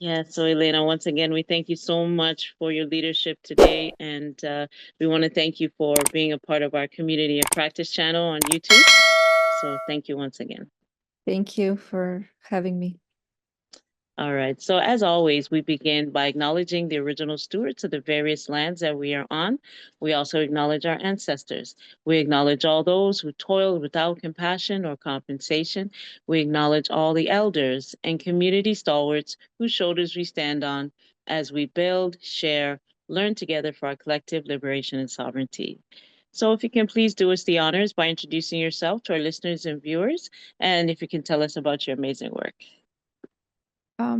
Yeah, so Elena, once again, we thank you so much for your leadership today. And we want to thank you for being a part of our community of practice channel on YouTube. So thank you once again. Thank you for having me. All right. So, as always, we begin by acknowledging the original stewards of the various lands that we are on. We also acknowledge our ancestors. We acknowledge all those who toiled without compassion or compensation. We acknowledge all the elders and community stalwarts whose shoulders we stand on as we build, share, learn together for our collective liberation and sovereignty. So, if you can please do us the honors by introducing yourself to our listeners and viewers, and if you can tell us about your amazing work.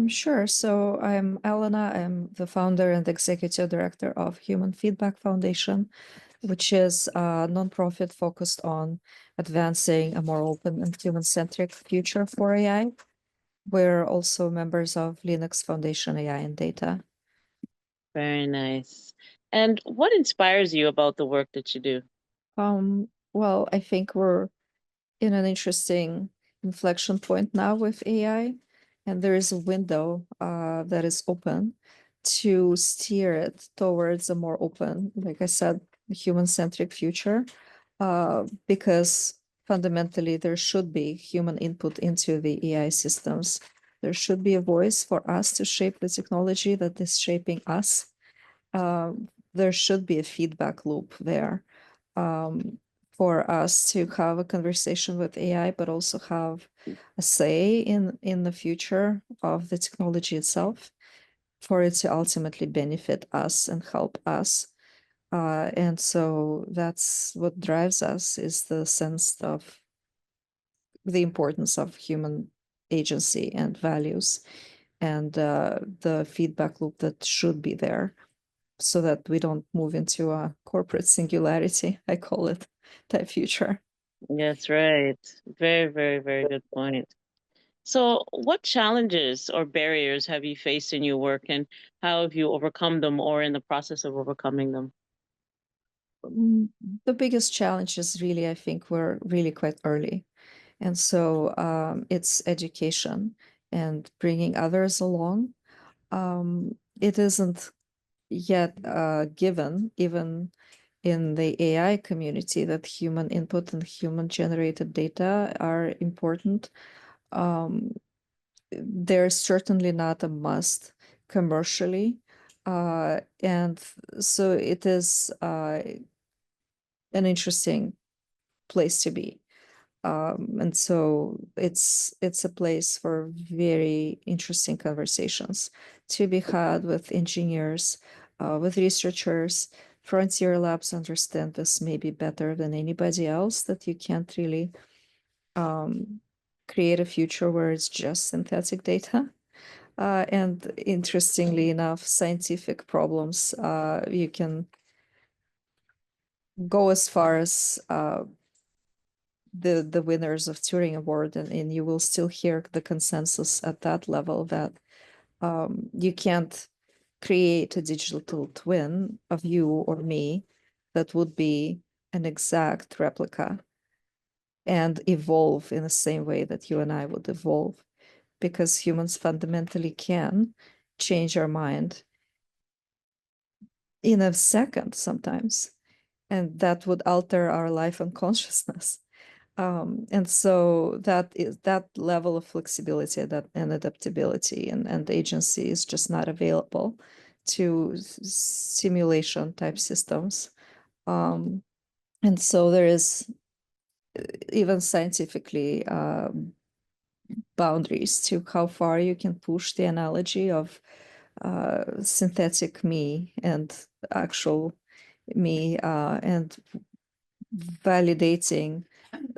Sure. So I'm Elena. I'm the founder and executive director of Human Feedback Foundation, which is a nonprofit focused on advancing a more open and human-centric future for AI. We're also members of Linux Foundation AI and Data. Very nice. And what inspires you about the work that you do? Well, I think we're in an interesting inflection point now with AI, and there is a window that is open to steer it towards a more open, like I said, human-centric future, because fundamentally there should be human input into the AI systems. There should be a voice for us to shape the technology that is shaping us. There should be a feedback loop there. For us to have a conversation with AI, but also have a say in the future of the technology itself, for it to ultimately benefit us and help us. And so that's what drives us, is the sense of the importance of human agency and values, and the feedback loop that should be there, so that we don't move into a corporate singularity, I call it, type future. That's right. Very, very, very good point. So, what challenges or barriers have you faced in your work, and how have you overcome them or in the process of overcoming them? The biggest challenge is really, I think we're really quite early. And so it's education and bringing others along. It isn't yet given, even in the AI community, that human input and human generated data are important. Um, they're certainly not a must commercially. And so it is an interesting place to be. And so it's a place for very interesting conversations to be had with engineers, with researchers. Frontier labs understand this maybe better than anybody else, that you can't really create a future where it's just synthetic data. And interestingly enough, scientific problems, you can go as far as the winners of Turing Award, and you will still hear the consensus at that level that you can't create a digital twin of you or me that would be an exact replica and evolve in the same way that you and I would evolve, because humans fundamentally can change our mind in a second sometimes, and that would alter our life and consciousness. And so that is that level of flexibility, that and adaptability and agency is just not available to simulation type systems. And so there is even scientifically boundaries to how far you can push the analogy of synthetic me and actual me, and validating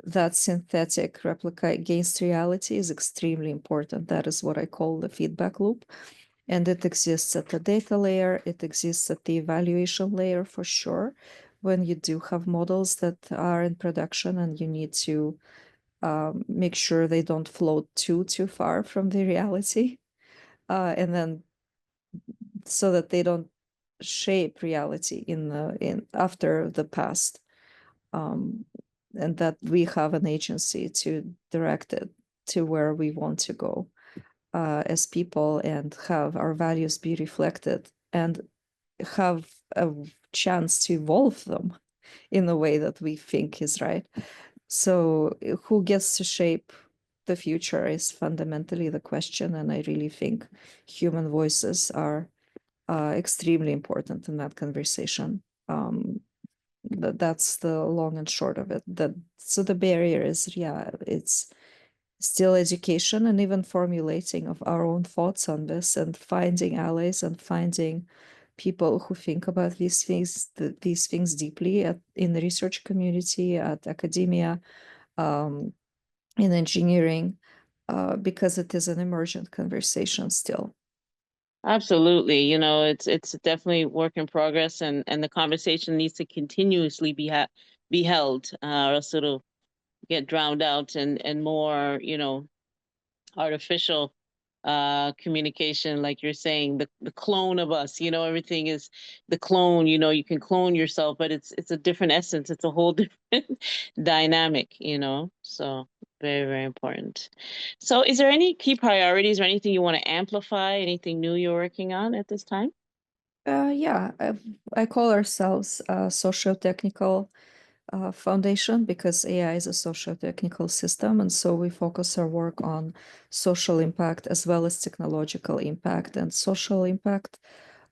that synthetic replica against reality is extremely important. That is what I call the feedback loop. And it exists at the data layer, it exists at the evaluation layer for sure, when you do have models that are in production and you need to make sure they don't float too far from the reality. And then so that they don't shape reality in after the past. Um, and that we have an agency to direct it to where we want to go. as people and have our values be reflected and have a chance to evolve them in a way that we think is right. So who gets to shape the future is fundamentally the question, and I really think human voices are extremely important in that conversation. That's the long and short of it. So the barrier is, yeah, it's still education and even formulating of our own thoughts on this and finding allies and finding people who think about these things deeply in the research community, at academia, um, in engineering, because it is an emergent conversation still. Absolutely. It's definitely work in progress, and the conversation needs to continuously be held, or else it'll get drowned out, and more, artificial communication, like you're saying, the clone of us, everything is the clone. You can clone yourself, but it's a different essence. It's a whole different dynamic, so very, very important. So is there any key priorities or anything you want to amplify, anything new you're working on at this time? Yeah, I call ourselves a socio-technical foundation because AI is a socio-technical system, and so we focus our work on social impact as well as technological impact. And social impact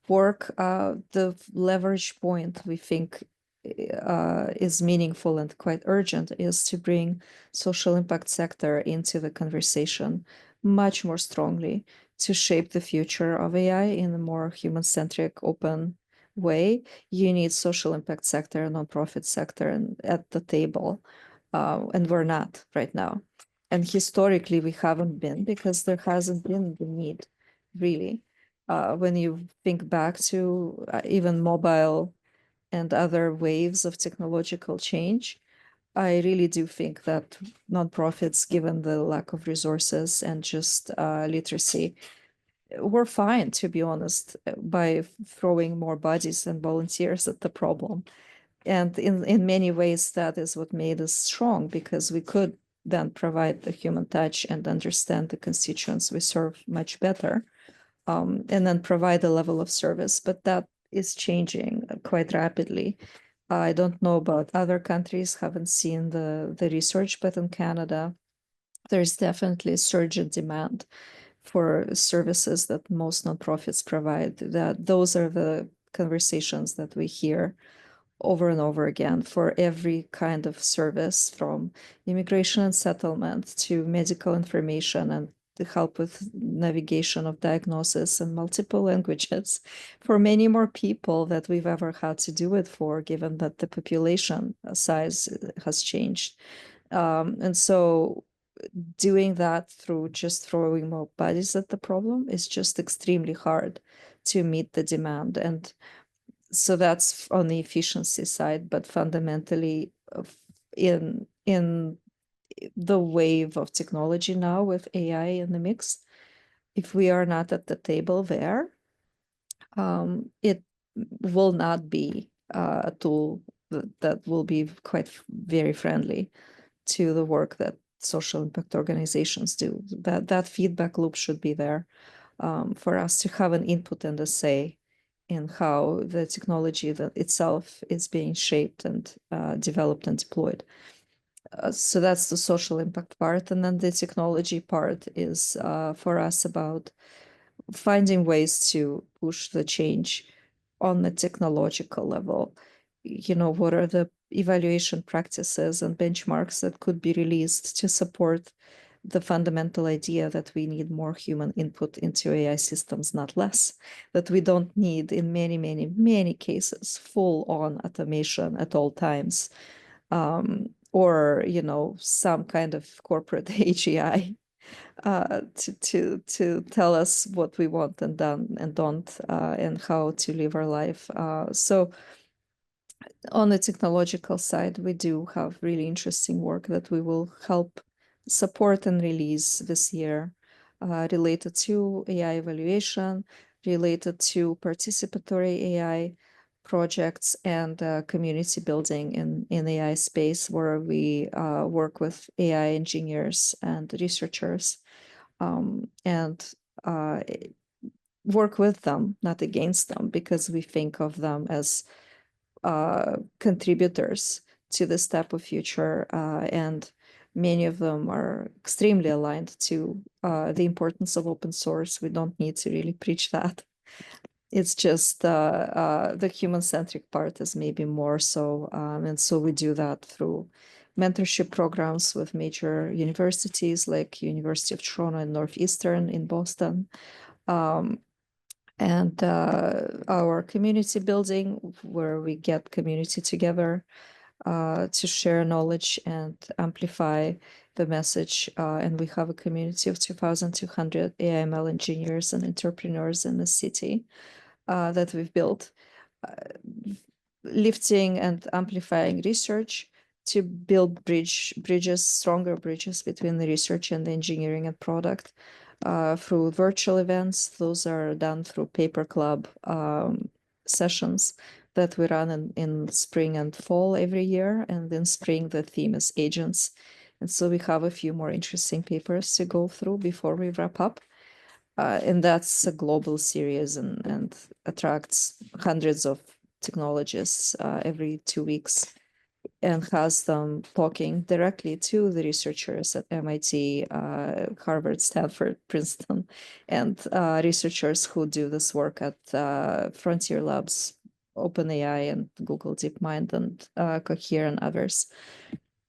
work, the leverage point we think is meaningful and quite urgent is to bring social impact sector into the conversation much more strongly to shape the future of AI in a more human-centric, open way. You need social impact sector, nonprofit sector, and at the table, and we're not right now. And historically, we haven't been because there hasn't been the need, really. When you think back to even mobile and other waves of technological change, I really do think that nonprofits, given the lack of resources and just literacy, were fine, to be honest, by throwing more bodies and volunteers at the problem. And in many ways, that is what made us strong, because we could then provide the human touch and understand the constituents we serve much better, and then provide a level of service. But that is changing quite rapidly. I don't know about other countries, haven't seen the research, but in Canada, there's definitely a surge in demand for services that most nonprofits provide. That those are the conversations that we hear over and over again for every kind of service, from immigration and settlement to medical information and to help with navigation of diagnosis in multiple languages for many more people that we've ever had to do it for, given that the population size has changed. And so doing that through just throwing more bodies at the problem is just extremely hard to meet the demand. And so that's on the efficiency side, but fundamentally, in the wave of technology now with AI in the mix, if we are not at the table there, it will not be a tool that will be quite very friendly to the work that social impact organizations do. That feedback loop should be there, for us to have an input and a say in how the technology that itself is being shaped and developed and deployed. So that's the social impact part. And then the technology part is for us about finding ways to push the change on the technological level. What are the evaluation practices and benchmarks that could be released to support the fundamental idea that we need more human input into AI systems, not less, that we don't need, in many, many, many cases, full on automation at all times, or, some kind of corporate AGI to tell us what we want and done and don't, and how to live our life. So on the technological side, we do have really interesting work that we will help support and release this year, related to AI evaluation, related to participatory AI projects, and community building in AI space, where we work with AI engineers and researchers and work with them, not against them, because we think of them as contributors to this type of future, and many of them are extremely aligned to the importance of open source. We don't need to really preach that. It's just the human-centric part is maybe more so, and so we do that through mentorship programs with major universities like University of Toronto and Northeastern in Boston, and our community building, where we get community together to share knowledge and amplify the message. And we have a community of 2,200 AIML engineers and entrepreneurs in the city that we've built, lifting and amplifying research to build bridges, stronger bridges between the research and the engineering and product through virtual events. Those are done through Paper Club sessions that we run in spring and fall every year. And in spring, the theme is agents. And so we have a few more interesting papers to go through before we wrap up. And that's a global series and attracts hundreds of technologists every 2 weeks, and has them talking directly to the researchers at MIT, Harvard, Stanford, Princeton, and researchers who do this work at Frontier Labs, OpenAI, and Google DeepMind, and Cohere, and others.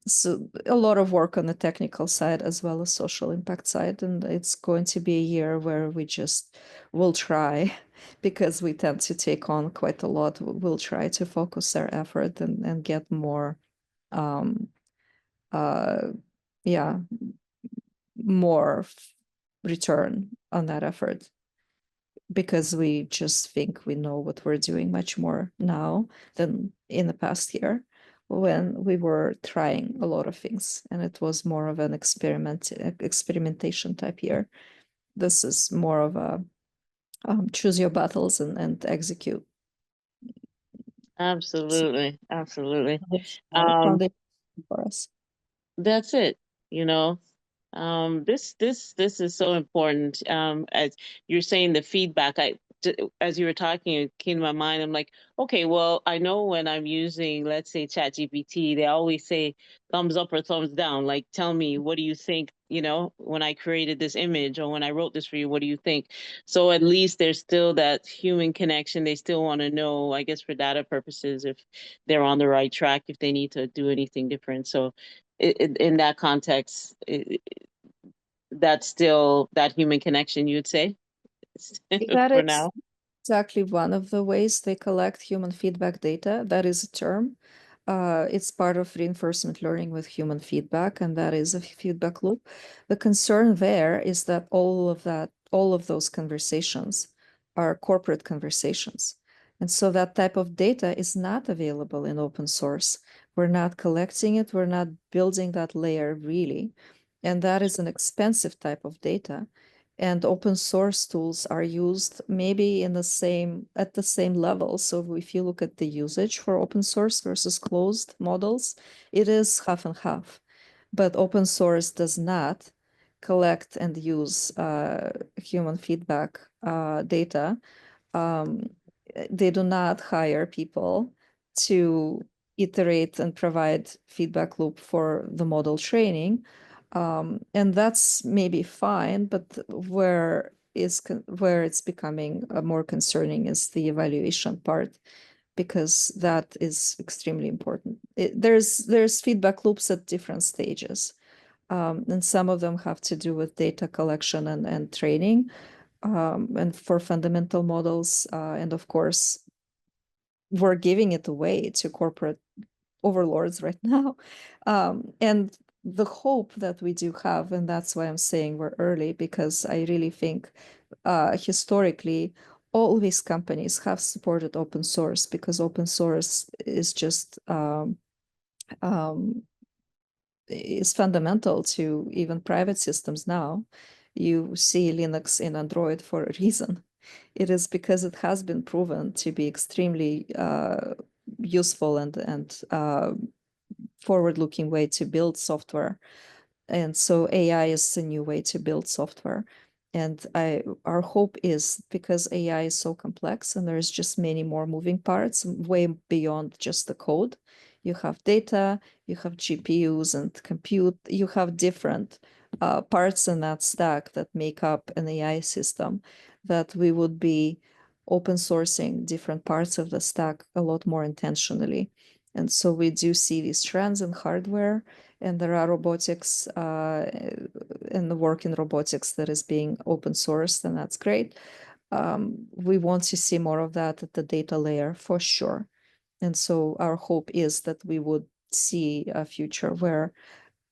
So a lot of work on the technical side as well as social impact side, and it's going to be a year where we just will try, because we tend to take on quite a lot. We'll try to focus our effort and get more um yeah, more return on that effort, because we just think we know what we're doing much more now than in the past year, when we were trying a lot of things and it was more of an experimentation type year. This is more of a choose your battles and execute. So Absolutely. Absolutely. it's more Um, foundation for us. that's it, you know. This is so important. As you're saying, the feedback, as you were talking, it came to my mind. I'm like, okay, well, I know when I'm using, let's say, ChatGPT, they always say thumbs up or thumbs down. Like, tell me, what do you think? You know, when I created this image or when I wrote this for you, what do you think? So at least there's still that human connection. They still want to know, I guess, for data purposes, if they're on the right track, if they need to do anything different. So in that context, that's still that human connection, you'd say, That for is now. exactly one of the ways they collect human feedback data. That is a term. It's part of reinforcement learning with human feedback, and that is a feedback loop. The concern there is that all of those conversations are corporate conversations. And so that type of data is not available in open source. We're not collecting it, we're not building that layer really. And that is an expensive type of data, and open source tools are used maybe in the same at the same level. So if you look at the usage for open source versus closed models, it is half and half. But open source does not collect and use human feedback data. um, they do not hire people to iterate and provide feedback loop for the model training. And that's maybe fine, but where it's becoming more concerning is the evaluation part, because that is extremely important. There's feedback loops at different stages, and some of them have to do with data collection and training, and for fundamental models. And of course, we're giving it away to corporate overlords right now. And the hope that we do have, and that's why I'm saying we're early, because I really think historically, all these companies have supported open source, because open source is just um, is fundamental to even private systems now. You see Linux in Android for a reason. It is because it has been proven to be extremely useful and forward-looking way to build software. And so AI is a new way to build software. And our hope is, because AI is so complex and there's just many more moving parts, way beyond just the code. You have data, you have GPUs and compute, you have different parts in that stack that make up an AI system, that we would be open sourcing different parts of the stack a lot more intentionally. And so we do see these trends in hardware, and there are robotics and the work in robotics that is being open sourced, and that's great. We want to see more of that at the data layer for sure. And so our hope is that we would see a future where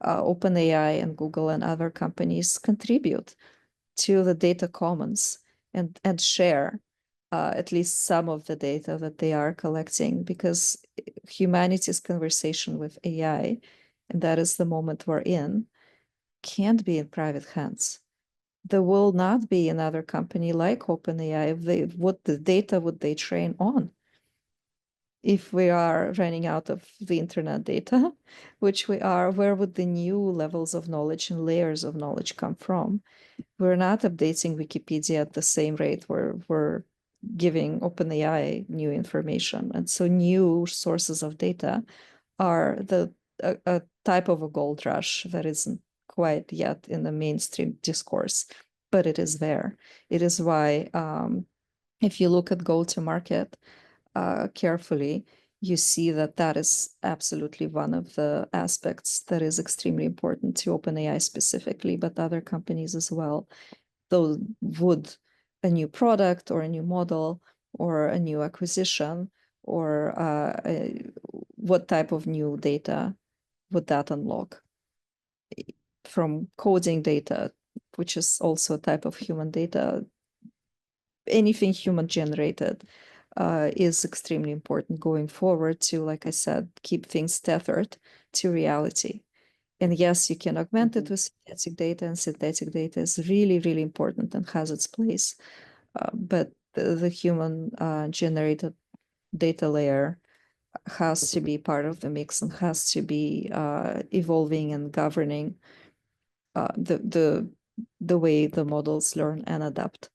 OpenAI and Google and other companies contribute to the data commons and share at least some of the data that they are collecting, because humanity's conversation with AI, and that is the moment we're in, can't be in private hands. There will not be another company like OpenAI. What the data would they train on? If we are running out of the internet data, which we are, where would the new levels of knowledge and layers of knowledge come from? We're not updating Wikipedia at the same rate we're giving OpenAI new information. And so new sources of data are a type of a gold rush that isn't quite yet in the mainstream discourse, but it is there. It is why if you look at go-to-market carefully, you see that that is absolutely one of the aspects that is extremely important to OpenAI specifically, but other companies as well. Though would a new product or a new model or a new acquisition or what type of new data would that unlock? From coding data, which is also a type of human data, anything human generated is extremely important going forward to, like I said, keep things tethered to reality. And yes, you can augment it with synthetic data, and synthetic data is really, really important and has its place. But the human generated data layer has to be part of the mix and has to be evolving and governing the way the models learn and adapt.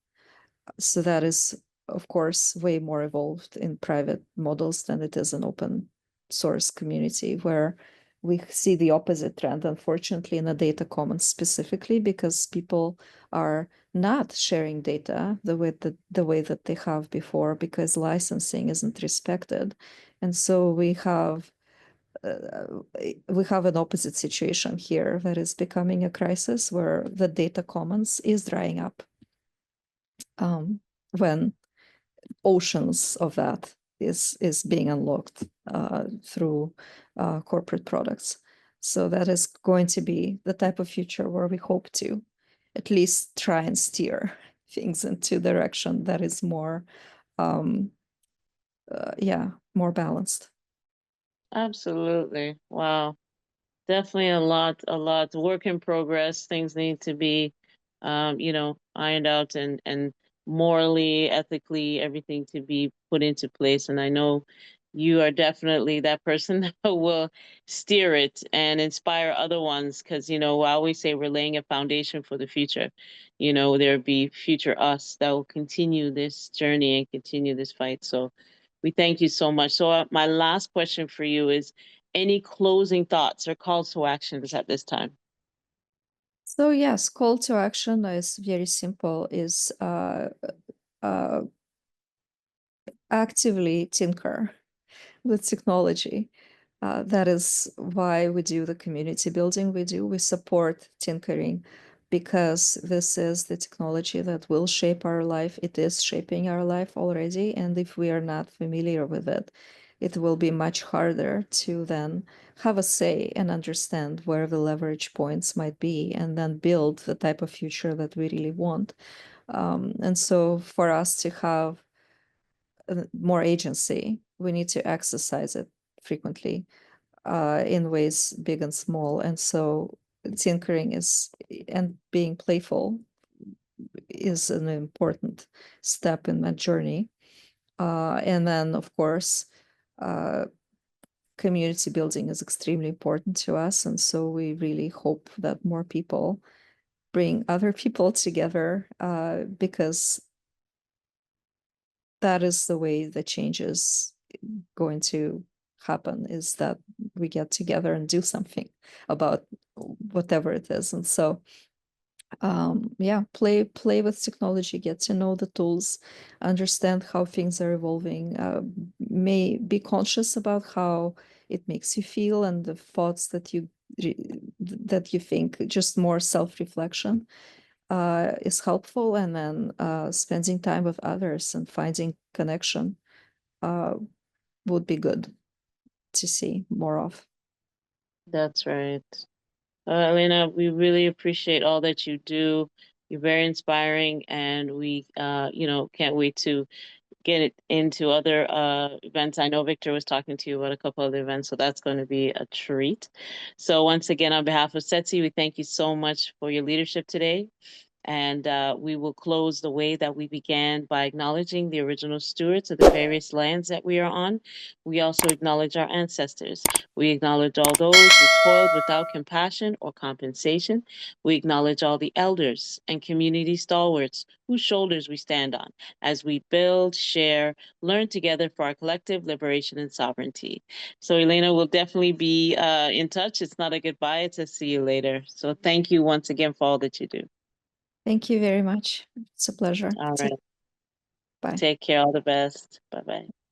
So that is, of course, way more evolved in private models than it is in open source community, where we see the opposite trend, unfortunately, in the data commons specifically, because people are not sharing data the way that they have before, because licensing isn't respected. And so we have an opposite situation here that is becoming a crisis, where the data commons is drying up when oceans of that is being unlocked through corporate products. So that is going to be the type of future where we hope to at least try and steer things into direction that is more, more balanced. Absolutely. Wow. Definitely a lot. Work in progress. Things need to be, ironed out and morally, ethically, everything to be put into place. And I know you are definitely that person that will steer it and inspire other ones. Because, I always say we're laying a foundation for the future. There'll be future us that will continue this journey and continue this fight. So we thank you so much. So my last question for you is, any closing thoughts or calls to actions at this time? So yes, call to action is very simple, is actively tinker with technology. That is why we do the community building we do. We support tinkering because this is the technology that will shape our life. It is shaping our life already. And if we are not familiar with it, it will be much harder to then have a say and understand where the leverage points might be, and then build the type of future that we really want. And so for us to have more agency, we need to exercise it frequently in ways big and small. And so tinkering is, and being playful is an important step in that journey. And then, of course, community building is extremely important to us. And so we really hope that more people bring other people together, because that is the way the change is going to happen, is that we get together and do something about whatever it is. And so yeah, play with technology, get to know the tools, understand how things are evolving, may be conscious about how it makes you feel and the thoughts that you think. Just more self-reflection is helpful, and then spending time with others and finding connection uh, would be good to see more of. That's right. Elena, we really appreciate all that you do. You're very inspiring, and we, can't wait to get it into other events. I know Victor was talking to you about a couple other events, so that's going to be a treat. So once again, on behalf of SETI, we thank you so much for your leadership today. And we will close the way that we began by acknowledging the original stewards of the various lands that we are on. We also acknowledge our ancestors. We acknowledge all those who toiled without compassion or compensation. We acknowledge all the elders and community stalwarts whose shoulders we stand on as we build, share, learn together for our collective liberation and sovereignty. So, Elena, will definitely be in touch. It's not a goodbye, it's a see you later. So, thank you once again for all that you do. Thank you very much. It's a pleasure. All right. Bye. Take care. All the best. Bye bye.